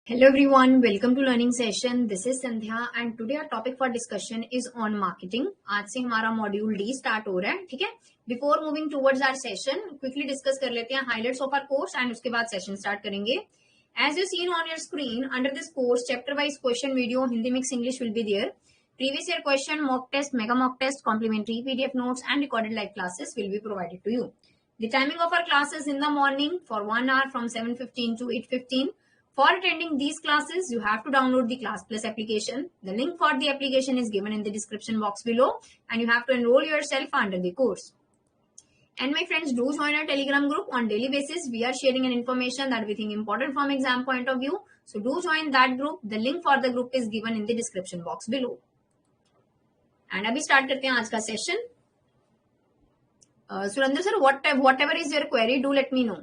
Hello everyone, welcome to learning session. This is Sandhya and today our topic for discussion is on marketing. आज से हमारा module D start हो रहा है, ठीक है. Before moving towards our session, quickly discuss कर लेते हैं highlights of our course and उसके बाद सेशन स्टार्ट करेंगे. As you seen on your screen, under this course, chapter wise question video, Hindi mix English will be there. Previous year question, mock test, mega mock test, complimentary PDF notes and recorded live classes will be provided to you. The timing of our classes in the morning for 1 hour from 7:15 to 8:15. For attending these classes, you have to download the Class Plus application. The link for the application is given in the description box below and you have to enroll yourself under the course. And my friends, do join our Telegram group on daily basis. We are sharing an information that we think important from exam point of view. So do join that group. The link for the group is given in the description box below. And अभी start करते हैं आज का session. Surendra sir, whatever is your query, do let me know.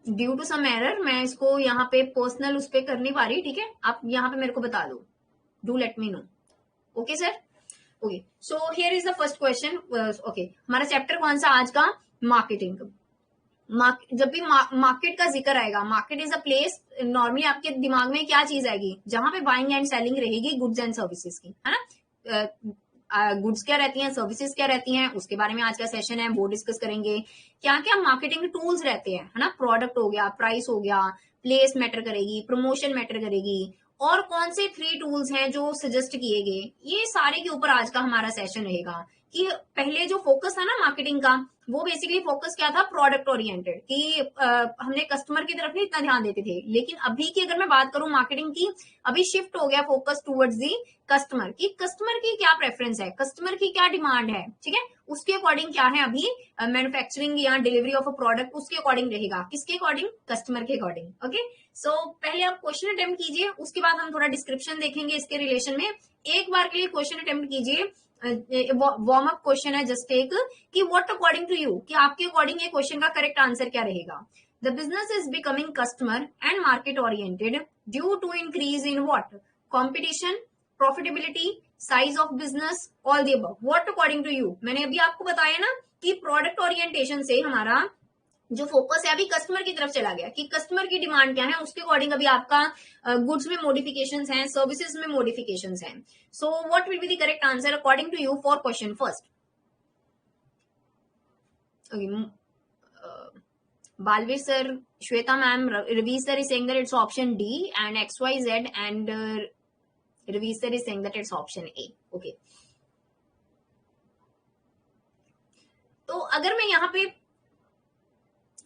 Due to some error मैं इसको यहाँ पे personal उस पे कर नहीं पा रही, ठीक है. आप यहाँ पे मेरे को बता दो. Do let me no. Okay sir. Okay, so here is the first question. Okay, हमारा चैप्टर कौन सा आज का? मार्केटिंग. जब भी मार्केट का जिक्र आएगा, market is a place, normally आपके दिमाग में क्या चीज आएगी? जहां पे बाइंग एंड सेलिंग रहेगी गुड्स एंड सर्विसेज की, है ना. गुड्स क्या रहती हैं, सर्विसेज क्या रहती हैं, उसके बारे में आज का सेशन है, वो डिस्कस करेंगे. क्या क्या मार्केटिंग टूल्स रहते हैं, है ना. प्रोडक्ट हो गया, प्राइस हो गया, प्लेस मैटर करेगी, प्रमोशन मैटर करेगी, और कौन से 3 टूल्स हैं जो सजेस्ट किए गए, ये सारे के ऊपर आज का हमारा सेशन रहेगा. कि पहले जो फोकस था ना मार्केटिंग का, वो बेसिकली फोकस क्या था? Product oriented. कि हमने कस्टमर की तरफ नहीं इतना ध्यान देते थे. लेकिन अभी की अगर मैं बात करूं मार्केटिंग की, अभी शिफ्ट हो गया फोकस टुवर्ड्स दी कस्टमर. की कस्टमर की क्या प्रेफरेंस है, कस्टमर की क्या डिमांड है, ठीक है. उसके अकॉर्डिंग क्या है अभी मैन्युफैक्चरिंग या डिलीवरी ऑफ अ प्रोडक्ट, उसके अकॉर्डिंग रहेगा. किसके अकॉर्डिंग? कस्टमर के अकॉर्डिंग. ओके, सो पहले आप क्वेश्चन अटेम्प्ट कीजिए, उसके बाद हम थोड़ा डिस्क्रिप्शन देखेंगे इसके रिलेशन में. एक बार के लिए क्वेश्चन अटेम्प्ट कीजिए. वार्म अप क्वेश्चन है, जस्ट एक कि व्हाट अकॉर्डिंग टू यू, कि आपके अकॉर्डिंग ये क्वेश्चन का करेक्ट आंसर क्या रहेगा. The business is becoming customer and market oriented due to increase in what? Competition, profitability, size of business, all the above. What according to you, मैंने अभी आपको बताया ना कि प्रोडक्ट ओरिएंटेशन से हमारा जो फोकस है अभी कस्टमर की तरफ चला गया, कि कस्टमर की डिमांड क्या है, उसके अकॉर्डिंग अभी आपका गुड्स में मॉडिफिकेशंस हैं, सर्विसेज में मॉडिफिकेशंस हैं. So what will be the correct answer according to you for question first? Balveer sir, Shweta ma'am, Ravi sir is saying that it's option D, and XYZ and Ravi sir is saying that it's option A. Okay. तो अगर मैं यहाँ पे,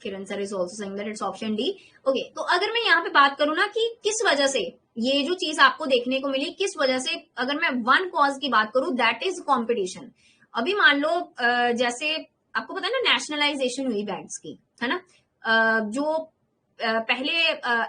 Kiran sir is also saying that it's option D. Okay, तो अगर मैं यहाँ पे बात करूं ना कि किस वजह से ये जो चीज आपको देखने को मिली, किस वजह से, अगर मैं वन कॉज की बात करूं, दैट इज कॉम्पिटिशन. अभी मान लो जैसे आपको पता है ना, नेशनलाइजेशन हुई बैंक्स की, है ना. जो पहले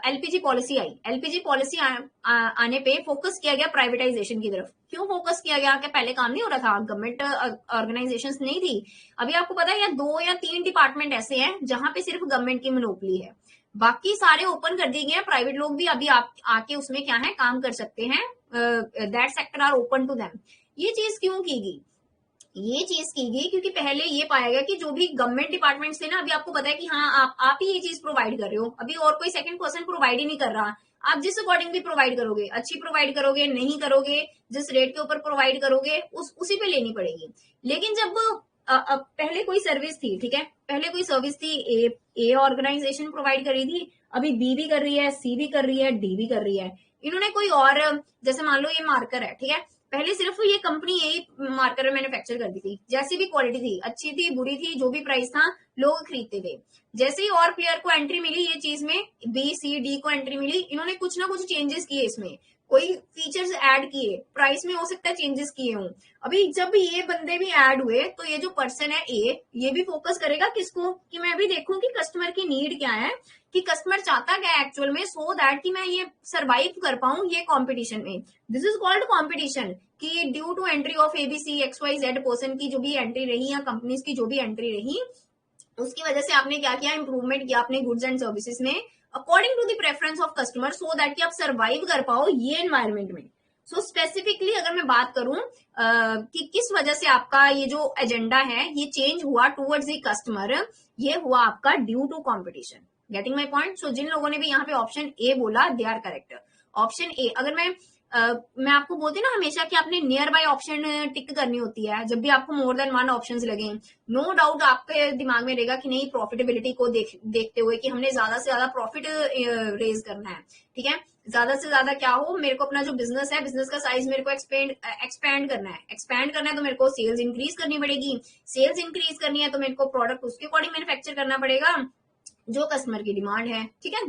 एलपीजी पॉलिसी आई, एलपीजी पॉलिसी आने पे फोकस किया गया प्राइवेटाइजेशन की तरफ. क्यों फोकस किया गया? कि पहले काम नहीं हो रहा था, गवर्नमेंट ऑर्गेनाइजेशंस नहीं थी. अभी आपको पता है या 2 या 3 डिपार्टमेंट ऐसे हैं जहां पे सिर्फ गवर्नमेंट की मोनोपोली है, बाकी सारे ओपन कर दिए गए हैं. प्राइवेट लोग भी अभी आके उसमें क्या है, काम कर सकते हैं. That sector are open to them. ये चीज क्यों की गई? ये चीज की गई क्योंकि पहले ये पाया गया कि जो भी गवर्नमेंट डिपार्टमेंट्स थे ना, अभी आपको पता है कि हाँ आप ही ये चीज प्रोवाइड कर रहे हो, अभी और कोई सेकंड पर्सन प्रोवाइड ही नहीं कर रहा. आप जिस अकॉर्डिंग भी प्रोवाइड करोगे, अच्छी प्रोवाइड करोगे, नहीं करोगे, जिस रेट के ऊपर प्रोवाइड करोगे उसी पे लेनी पड़ेगी. लेकिन जब पहले कोई सर्विस थी, ठीक है, पहले कोई सर्विस थी, ए ऑर्गेनाइजेशन प्रोवाइड कर रही थी, अभी बी भी कर रही है, सी भी कर रही है, डी भी कर रही है. इन्होंने कोई और, जैसे मान लो ये मार्कर है, ठीक है, पहले सिर्फ ये कंपनी यही मार्कर मैन्युफैक्चर करती थी. जैसी भी क्वालिटी थी, अच्छी थी, बुरी थी, जो भी प्राइस था, लोग खरीदते थे. जैसे ही और प्लेयर को एंट्री मिली ये चीज में, बी सी डी को एंट्री मिली, इन्होंने कुछ ना कुछ चेंजेस किए, इसमें कोई फीचर्स ऐड किए, प्राइस में हो सकता है चेंजेस किए हों. अभी जब ये बंदे भी ऐड हुए तो ये जो पर्सन है ए, ये भी फोकस करेगा किसको, कि मैं भी देखूं कि कस्टमर की नीड क्या है, कि कस्टमर चाहता क्या है एक्चुअल में, सो दैट कि मैं ये सरवाइव कर पाऊं ये कंपटीशन में. This is called competition. कि due to entry of ABC XYZ person की जो भी एंट्री रही या कंपनीज की जो भी एंट्री रही, उसकी वजह से आपने क्या किया, इंप्रूवमेंट किया अपने गुड्स एंड सर्विसेज में according to the preference of customer, so that कि आप सर्वाइव कर पाओ ये एनवायरमेंट में. सो स्पेसिफिकली अगर मैं बात करूं कि किस वजह से आपका ये जो एजेंडा है ये चेंज हुआ टूवर्ड्स द कस्टमर, ये हुआ आपका due to competition. Getting my point? So जिन लोगों ने भी यहाँ पे ऑप्शन ए बोला they are correct. Option A, अगर मैं आपको बोलती ना हमेशा कि आपने नियर बाय ऑप्शन टिक करनी होती है जब भी आपको मोर देन वन ऑप्शंस लगे, नो डाउट आपके दिमाग में रहेगा कि नहीं प्रॉफिटेबिलिटी को देखते हुए कि हमने ज्यादा से ज्यादा प्रॉफिट रेज करना है, ठीक है, ज्यादा से ज्यादा क्या हो, मेरे को अपना जो बिजनेस है बिजनेस का साइज मेरे को एक्सपेंड करना है, एक्सपेंड करना है तो मेरे को सेल्स इंक्रीज करनी पड़ेगी, सेल्स इंक्रीज करनी है तो मेरे को प्रोडक्ट उसके अकॉर्डिंग मैन्युफैक्चर करना पड़ेगा जो कस्टमर की डिमांड है, ठीक है।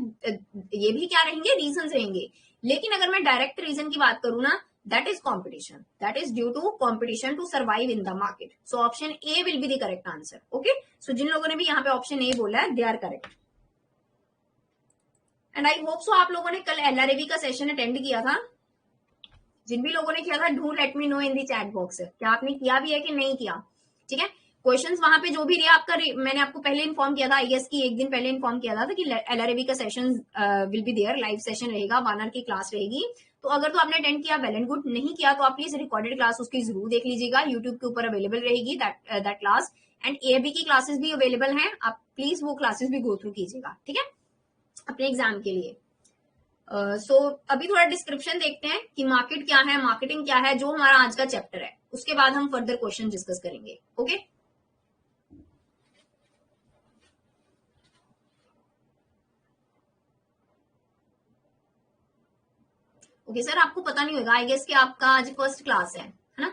ये भी क्या रहेंगे, रीजन रहेंगे। लेकिन अगर मैं डायरेक्ट रीजन की बात करूं ना, that is competition, that is due to competition to survive in the market. So option A will be the correct answer. Okay, so जिन लोगों ने भी यहाँ पे ऑप्शन ए बोला है they are correct. And I hope so आप लोगों ने कल एलआरएवी का सेशन अटेंड किया था। जिन भी लोगों ने किया था do let me know in the chat box, क्या आपने किया भी है कि नहीं किया, ठीक है। क्वेश्चंस वहां पे जो भी रहा आपका, मैंने आपको पहले इन्फॉर्म किया था, आईएएस की एक दिन पहले इन्फॉर्म किया था कि एलआरएवी का session will be there, live session रहेगा, 1 आवर की क्लास रहेगी। तो अगर तो आपने अटेंड किया वेल एंड गुड, नहीं किया तो आप प्लीज रिकॉर्डेड क्लास उसकी जरूर देख लीजिएगा, यूट्यूब के ऊपर अवेलेबल रहेगी दैट क्लास। एंड एबी की क्लासेस भी अवेलेबल हैं, आप प्लीज वो क्लासेस भी गो थ्रू कीजिएगा, ठीक है, अपने एग्जाम के लिए। सो अभी थोड़ा डिस्क्रिप्शन देखते हैं कि मार्केट क्या है, मार्केटिंग क्या है, जो हमारा आज का चैप्टर है, उसके बाद हम फर्दर क्वेश्चन डिस्कस करेंगे। ओके, ओके सर, आपको पता नहीं होगा आई गेस कि आपका आज फर्स्ट क्लास है ना।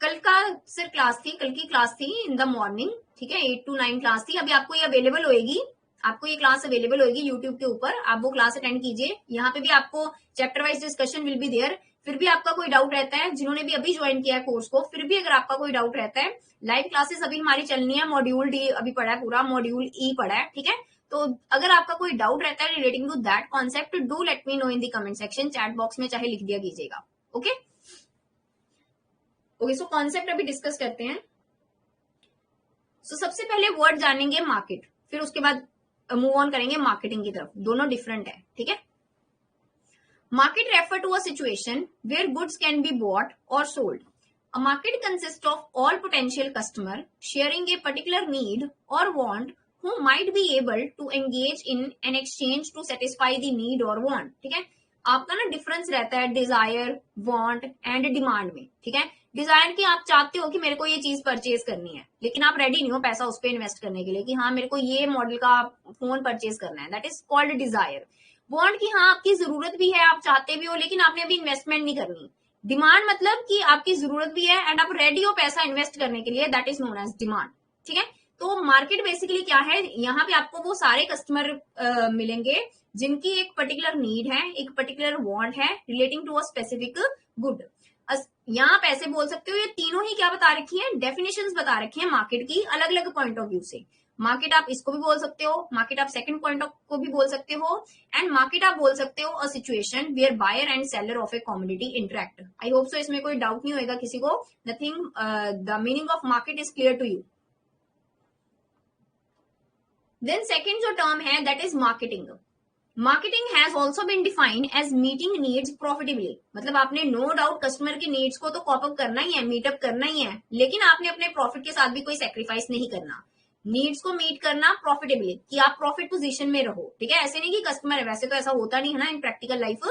कल का सर क्लास थी, कल की क्लास थी इन द मॉर्निंग, ठीक है, 8 to 9 क्लास थी। अभी आपको ये अवेलेबल होगी, आपको ये क्लास अवेलेबल होगी यूट्यूब के ऊपर, आप वो क्लास अटेंड कीजिए। यहाँ पे भी आपको chapter wise discussion will be there. फिर भी आपका कोई डाउट रहता है, जिन्होंने भी अभी ज्वाइन किया है कोर्स को, फिर भी अगर आपका कोई डाउट रहता है, लाइव क्लासेस अभी हमारी चलनी है, मॉड्यूल डी अभी पढ़ा है पूरा, मॉड्यूल ई पढ़ा है, ठीक है। तो अगर आपका कोई डाउट रहता है relating to that concept, do let me know in the comment section, chat box में चाहे लिख दिया कीजिएगा। ओके, ओके, सो कॉन्सेप्ट अभी डिस्कस करते हैं। सो सबसे पहले वर्ड जानेंगे मार्केट, फिर उसके बाद मूव ऑन करेंगे मार्केटिंग की तरफ, दोनों डिफरेंट है, ठीक है। Market refer to a situation where goods can be bought और sold. A market consists of all potential customer sharing a particular need or want who might be able to engage in an exchange to satisfy the need or want, ठीक है। आपका ना difference रहता है Dzire, want and demand में, ठीक है। Dzire की आप चाहते हो कि मेरे को ये चीज परचेज करनी है, लेकिन आप रेडी नहीं हो पैसा उस पर इन्वेस्ट करने के लिए कि हाँ मेरे को ये मॉडल का फोन परचेज करना है, that is called desire. Want की हाँ आपकी जरूरत भी है, आप चाहते भी हो, लेकिन आपने अभी इन्वेस्टमेंट नहीं करनी। डिमांड मतलब कि आपकी जरूरत भी है एंड आप रेडी हो पैसा इन्वेस्ट करने के लिए, that is known as demand, ठीक है। तो मार्केट बेसिकली क्या है, यहाँ पे आपको वो सारे कस्टमर मिलेंगे जिनकी एक पर्टिकुलर नीड है, एक पर्टिकुलर वांट है relating to a specific good. यहाँ आप ऐसे बोल सकते हो, ये तीनों ही क्या बता रखी है, डेफिनेशंस बता रखी है मार्केट की अलग अलग पॉइंट ऑफ व्यू से। मार्केट आप इसको भी बोल सकते हो, मार्केट आप सेकंड पॉइंट को भी बोल सकते हो, एंड मार्केट आप बोल सकते हो a situation where buyer and seller of a commodity interact. I hope so इसमें कोई डाउट नहीं होगा किसी को, nothing, the meaning of market is clear to you. Then second जो टर्म है that is marketing. Marketing has also been defined as meeting needs profitably, मतलब आपने नो डाउट कस्टमर की नीड्स को तो कॉपअप करना ही है, मीटअप करना ही है, लेकिन आपने अपने प्रॉफिट के साथ भी कोई सेक्रीफाइस नहीं करना। नीड्स को मीट करना प्रॉफिटेबली, कि आप प्रॉफिट पोजीशन में रहो, ठीक है। ऐसे नहीं कि कस्टमर है, वैसे तो ऐसा होता नहीं है ना इन प्रैक्टिकल लाइफ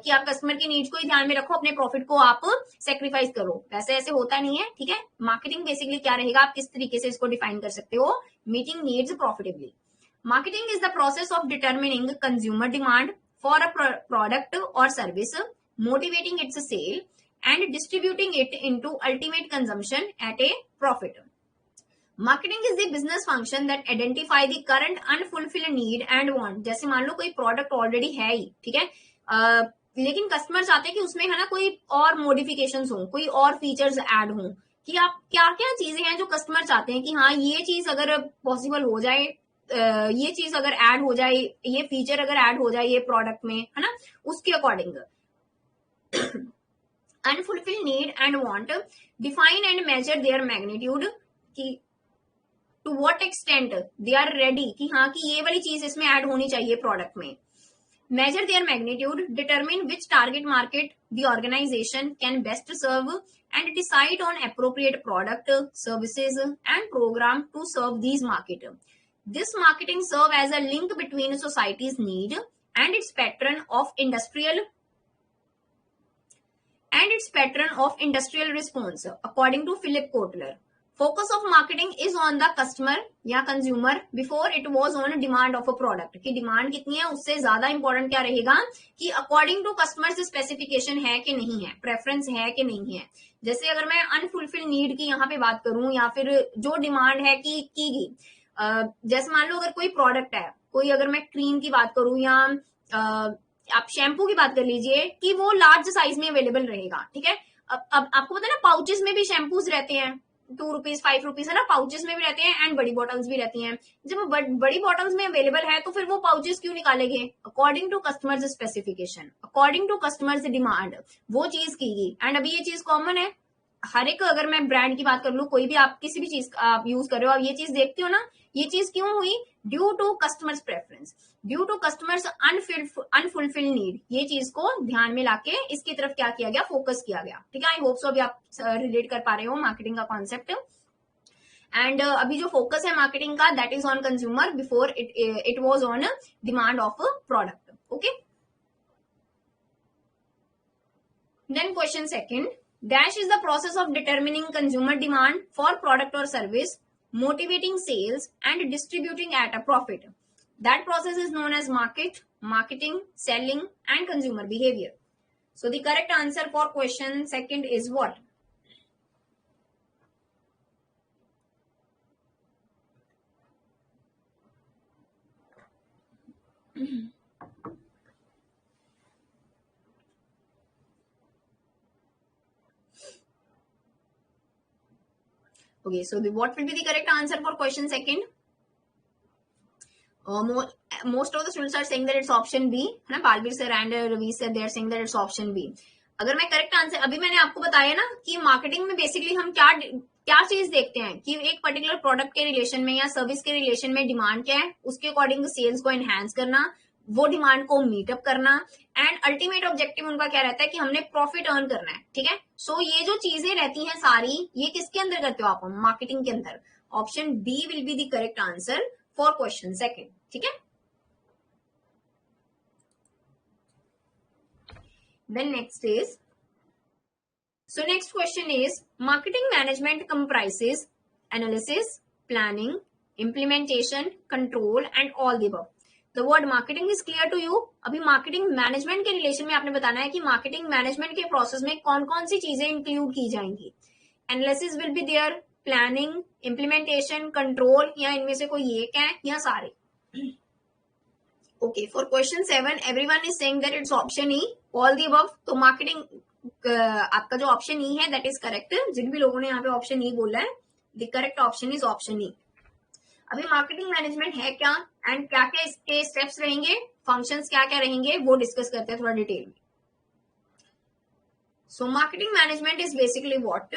कि आप कस्टमर की नीड्स को ही ध्यान में रखो, अपने प्रॉफिट को आप सेक्रीफाइस करो, वैसे ऐसे होता नहीं है, ठीक है। मार्केटिंग बेसिकली क्या रहेगा, आप किस तरीके से इसको डिफाइन कर सकते हो, meeting needs profitably. Marketing is the process of determining consumer demand for a product or service, motivating its sale, and distributing it into ultimate consumption at a profit. Marketing is the business function that identify the current unfulfilled need and want. जैसे मान लो कोई product already है ही, ठीक है, लेकिन customer चाहते हैं कि उसमें है ना कोई और मॉडिफिकेशंस हो, कोई और फीचर्स ऐड हो, कि आप क्या क्या चीजें हैं जो कस्टमर चाहते हैं कि हाँ ये चीज अगर पॉसिबल हो जाए, ये चीज अगर ऐड हो जाए, ये फीचर अगर ऐड हो जाए ये प्रोडक्ट में, है ना, उसके according. Unfulfill need and want, define and measure their magnitude, कि to what extent they are ready, कि हाँ कि ये वाली चीज इसमें ऐड होनी चाहिए प्रोडक्ट में। measure their magnitude, determine which target market the organization can best serve, and decide on appropriate product, services, and program to serve these market. This marketing serve as a link between society's need and its pattern of industrial response, according to Philip Kotler. Focus of marketing is on the customer या consumer before it was on demand of a product की demand कितनी है उससे ज्यादा important क्या रहेगा कि according to customer specification है कि नहीं है, प्रेफरेंस है कि नहीं है. जैसे अगर मैं अनफुलफिल नीड की यहाँ पे बात करूं या फिर जो डिमांड है की गई, जैसे मान लो अगर कोई प्रोडक्ट है, कोई अगर मैं क्रीम की बात करूं या आप शैम्पू की बात कर लीजिए कि वो लार्ज साइज में अवेलेबल रहेगा. ठीक है, अब आपको पता है ना पाउचेस में भी शैम्पूज रहते हैं, 2 रुपीज 5 रुपीज है ना, पाउचेस में भी रहते हैं एंड बड़ी बॉटल्स भी रहती हैं. जब बड़ी बॉटल्स में अवेलेबल है तो फिर वो पाउचेस क्यों निकालेंगे? According to customers specification, according to customers demand वो चीज की गई. एंड अभी ये चीज कॉमन है हर एक, अगर मैं ब्रांड की बात कर लू, कोई भी आप किसी भी चीज आप यूज कर रहे हो, आप ये चीज देखते हो ना, ये चीज क्यों हुई? Due to customers preference, due to customers unfulfilled need. ये चीज को ध्यान में लाके इसकी तरफ क्या किया गया? फोकस किया गया. ठीक है, आई होप सो अभी आप रिलेट कर पा रहे हो मार्केटिंग का कॉन्सेप्ट. एंड अभी जो फोकस है मार्केटिंग का, that is on consumer before it was on demand of product. Okay, then question second, dash is the process of determining consumer demand for product or service, motivating sales and distributing at a profit. That process is known as marketing, selling and consumer behavior. So the correct answer for question second is what? Okay, so what will be the correct answer for question second? Most of the students are saying that it's option B. है ना, Balveer sir and Ravi sir they are saying that it's option B. अगर मैं correct answer, अभी मैंने आपको बताया ना कि मार्केटिंग में बेसिकली हम क्या चीज देखते हैं कि एक पर्टिकुलर प्रोडक्ट के रिलेशन में या सर्विस के रिलेशन में डिमांड क्या है, उसके अकॉर्डिंग सेल्स को एनहांस करना, वो डिमांड को मीटअप करना, एंड अल्टीमेट ऑब्जेक्टिव उनका क्या रहता है कि हमने प्रॉफिट अर्न करना है. ठीक है, सो ये जो चीजें रहती हैं सारी, ये किसके अंदर करते हो आप? मार्केटिंग के अंदर. Option b will be the correct answer for question second. ठीक है, then next is, so next question is, marketing management comprises analysis, planning, implementation, control and all the above. The word marketing is clear to you. अभी marketing management के relation में आपने बताना है कि marketing management के प्रोसेस में कौन कौन सी चीजें इंक्लूड की जाएंगी. Analysis will be there, planning, implementation, control, या इनमें से कोई एक है या सारे? Okay, for question 7 everyone is saying that it's option e, all the above. तो मार्केटिंग आपका जो ऑप्शन ई है दैट इज करेक्ट. जिन भी लोगों ने यहाँ पे ऑप्शन ई बोला है, the correct option is option E. अभी मार्केटिंग मैनेजमेंट है क्या एंड क्या क्या इसके स्टेप्स रहेंगे, फंक्शंस क्या क्या रहेंगे, वो डिस्कस करते हैं थोड़ा डिटेल में. So marketing management is basically what?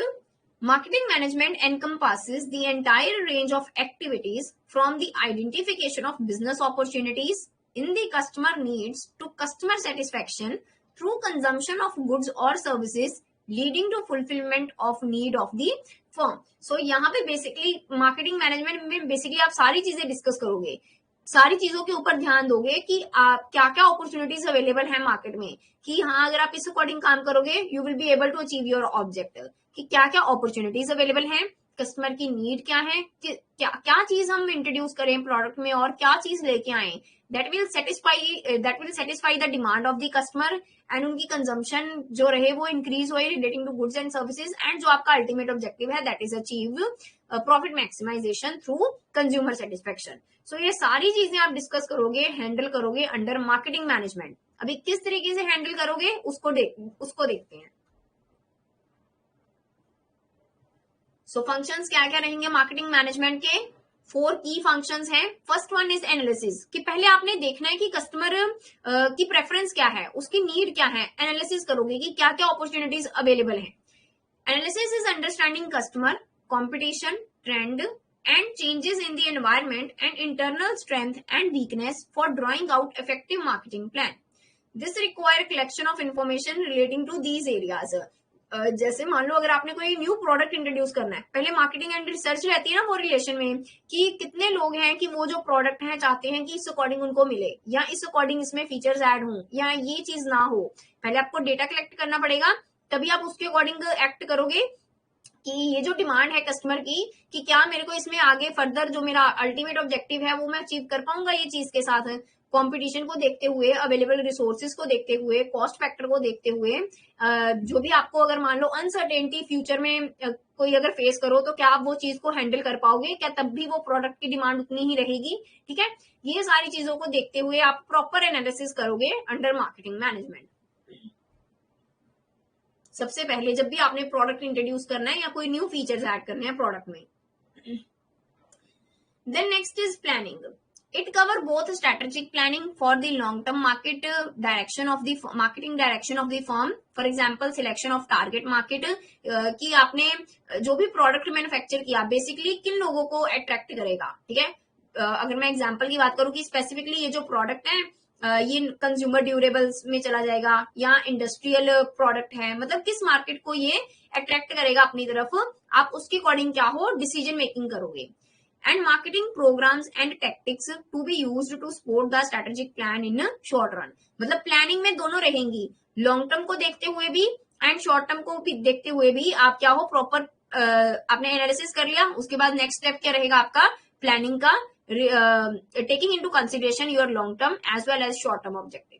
Marketing management encompasses the entire range of activities from the identification of business opportunities in the customer needs to customer satisfaction through consumption of goods or services leading to fulfillment of need of the firm. So यहाँ पे basically marketing management में basically आप सारी चीजें discuss करोगे, सारी चीजों के ऊपर ध्यान दोगे कि आप क्या क्या अपॉर्चुनिटीज अवेलेबल है मार्केट में, कि हाँ अगर आप इस अकॉर्डिंग काम करोगे you will be able to achieve your objective, कि क्या क्या अपॉर्चुनिटीज अवेलेबल हैं, कस्टमर की नीड क्या है, क्या क्या चीज हम इंट्रोड्यूस करें प्रोडक्ट में और क्या चीज लेके आए, that will satisfy the demand of the customer and उनकी कंजम्पशन जो रहे वो इंक्रीज होए relating to goods and services, and जो आपका अल्टीमेट ऑब्जेक्टिव है that is achieve profit maximization through consumer satisfaction. So ये सारी चीजें आप डिस्कस करोगे, हैंडल करोगे अंडर मार्केटिंग मैनेजमेंट. अभी किस तरीके से हैंडल करोगे उसको देखते हैं. सो फंक्शंस क्या क्या रहेंगे मार्केटिंग मैनेजमेंट के? 4 की फंक्शंस हैं. फर्स्ट वन इज एनालिसिस, कि पहले आपने देखना है कि कस्टमर की प्रेफरेंस क्या है, उसकी नीड क्या है. एनालिसिस करोगे कि क्या क्या अपॉर्चुनिटीज अवेलेबल है. Analysis is understanding customer, competition, trend, and changes in the environment and internal strength and weakness for drawing out effective marketing plan. This require collection of information relating to these areas. जैसे मान लो अगर आपने कोई new product introduce करना है, पहले marketing and research रहती है ना वो रिलेशन में, कि कितने लोग हैं कि वो जो प्रोडक्ट है चाहते हैं कि इस अकॉर्डिंग उनको मिले, या इस अकॉर्डिंग इसमें फीचर्स ऐड हो, या ये चीज ना हो. पहले आपको डेटा कलेक्ट करना पड़ेगा, तभी आप उसके अकॉर्डिंग एक्ट करोगे कि ये जो डिमांड है कस्टमर की, कि क्या मेरे को इसमें आगे फर्दर जो मेरा अल्टीमेट ऑब्जेक्टिव है वो मैं अचीव कर पाऊंगा ये चीज के साथ. कंपटीशन को देखते हुए, अवेलेबल रिसोर्सेज को देखते हुए, कॉस्ट फैक्टर को देखते हुए, जो भी आपको अगर मान लो अनसर्टेनिटी फ्यूचर में कोई अगर फेस करो तो क्या आप वो चीज को हैंडल कर पाओगे, क्या तब भी वो प्रोडक्ट की डिमांड उतनी ही रहेगी. ठीक है, ये सारी चीजों को देखते हुए आप प्रॉपर एनालिसिस करोगे अंडर मार्केटिंग मैनेजमेंट. सबसे पहले जब भी आपने प्रोडक्ट इंट्रोड्यूस करना है या कोई न्यू फीचर्स ऐड करने हैं प्रोडक्ट में. Then next is planning. It cover both strategic planning for the long-term market direction of the marketing direction of the firm. For example, selection of target market, कि आपने जो भी product manufacture किया basically किन लोगों को attract करेगा. ठीक है, अगर मैं एग्जांपल की बात करूं कि स्पेसिफिकली ये जो प्रोडक्ट है ये कंज्यूमर ड्यूरेबल्स में चला जाएगा या इंडस्ट्रियल प्रोडक्ट है, मतलब किस मार्केट को ये अट्रैक्ट करेगा अपनी तरफ, आप उसके अकॉर्डिंग क्या हो डिसीजन मेकिंग करोगे. And marketing programs and tactics to be used to support the strategic plan in short run. मतलब प्लानिंग में दोनों रहेंगी, लॉन्ग टर्म को देखते हुए भी एंड शॉर्ट टर्म को भी देखते हुए भी. आप क्या हो प्रॉपर आपने एनालिसिस कर लिया, उसके बाद नेक्स्ट स्टेप क्या रहेगा आपका प्लानिंग का, taking into consideration your long term as well as short term objective.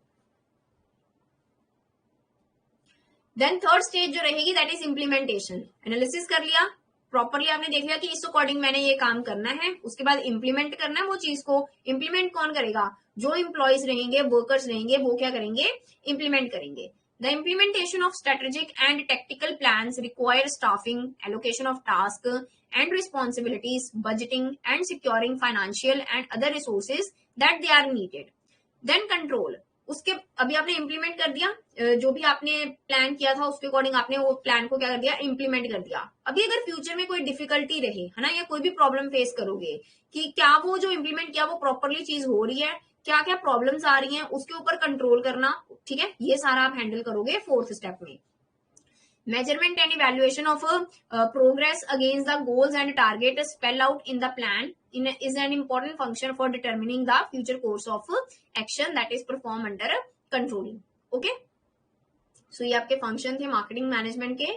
Then third stage जो रहेगी दैट इज इम्प्लीमेंटेशन. एनालिसिस कर लिया, प्रॉपरली आपने देख लिया कि इस अकॉर्डिंग मैंने ये काम करना है, उसके बाद इंप्लीमेंट करना है वो चीज को. इंप्लीमेंट कौन करेगा, जो एम्प्लॉयज रहेंगे, वर्कर्स रहेंगे, वो क्या करेंगे इंप्लीमेंट करेंगे. The implementation of strategic and tactical plans require staffing, allocation of task and responsibilities, budgeting and securing financial and other resources that they are needed. Then control. उसके अभी आपने इंप्लीमेंट कर दिया, जो भी आपने प्लान किया था उसके अकॉर्डिंग आपने वो प्लान को क्या कर दिया इंप्लीमेंट कर दिया. अभी अगर फ्यूचर में कोई डिफिकल्टी रहे है ना, या कोई भी प्रॉब्लम फेस करोगे कि क्या वो जो इंप्लीमेंट किया वो प्रॉपरली चीज हो रही है, क्या क्या प्रॉब्लम्स आ रही हैं, उसके ऊपर कंट्रोल करना. ठीक है, ये सारा आप हैंडल करोगे फोर्थ स्टेप में. Measurement and evaluation of progress against the goals and target spelled out in the plan is an important function for determining the future course of action that is performed under controlling. Okay, so ये आपके function थे marketing management के.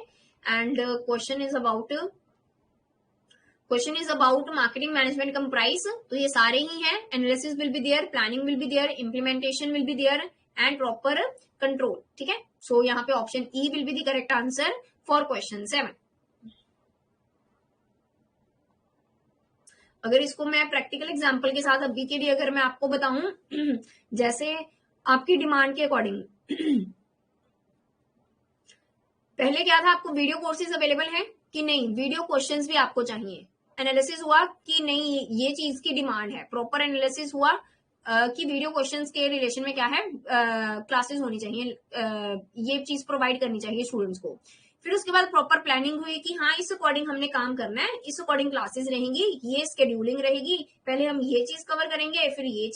And question is about marketing management comprise. तो ये सारे ही हैं, analysis will be there, planning will be there, implementation will be there and proper control. ठीक है, सो यहाँ पे option e will be the correct answer for question 7. अगर इसको मैं प्रैक्टिकल एग्जांपल के साथ अभी के लिए अगर मैं आपको बताऊं, जैसे आपकी डिमांड के अकॉर्डिंग पहले क्या था, आपको वीडियो कोर्सेज अवेलेबल है कि नहीं, वीडियो क्वेश्चंस भी आपको चाहिए. एनालिसिस हुआ कि नहीं ये चीज की डिमांड है, प्रॉपर एनालिसिस हुआ कि वीडियो क्वेश्चंस के रिलेशन में क्या है क्लासेस होनी चाहिए, ये चीज प्रोवाइड करनी चाहिए स्टूडेंट्स को. फिर उसके बाद प्रॉपर प्लानिंग हुई कि हाँ इस अकॉर्डिंग हमने काम करना है, इस अकॉर्डिंग क्लासेस रहेंगी, ये स्केड्यूलिंग रहेगी, पहले हम ये चीज कवर करेंगे, फिर ये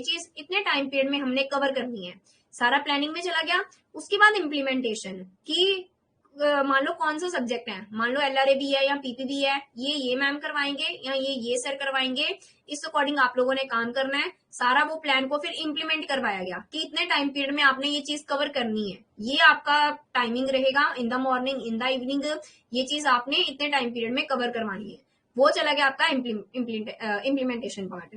चीज इतने टाइम पीरियड में हमने कवर करनी है. सारा प्लानिंग में चला गया. उसके बाद इम्प्लीमेंटेशन की मान लो कौन सा सब्जेक्ट है, मान लो LRAB है या PPB है, ये मैम करवाएंगे या ये सर करवाएंगे, इस अकॉर्डिंग आप लोगों ने काम करना है. सारा वो प्लान को फिर इंप्लीमेंट करवाया गया कि इतने टाइम पीरियड में आपने ये चीज कवर करनी है, ये आपका टाइमिंग रहेगा, in the morning in the evening, ये चीज आपने इतने टाइम पीरियड में कवर करवानी है. वो चला गया आपका इम्प्लीमेंटेशन पार्ट.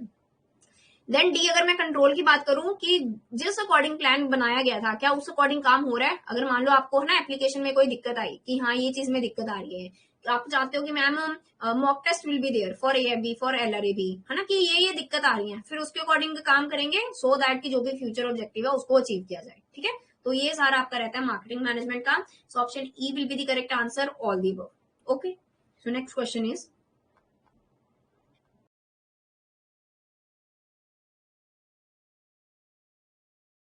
देन डी, अगर मैं कंट्रोल की बात करूं कि जिस अकॉर्डिंग प्लान बनाया गया था क्या उस अकॉर्डिंग काम हो रहा है. अगर मान लो आपको ना एप्लीकेशन में कोई दिक्कत आई कि हाँ ये चीज में दिक्कत आ रही है, तो आप चाहते हो कि ma'am mock test will be there for AFB for LRAB, है ना, कि ये दिक्कत आ रही है, फिर उसके अकॉर्डिंग काम करेंगे सो दैट कि जो भी फ्यूचर ऑब्जेक्टिव है उसको अचीव किया जाए. ठीक है, तो ये सारा आपका रहता है मार्केटिंग मैनेजमेंट का. So option e will be the correct answer all the above. Okay, so next question is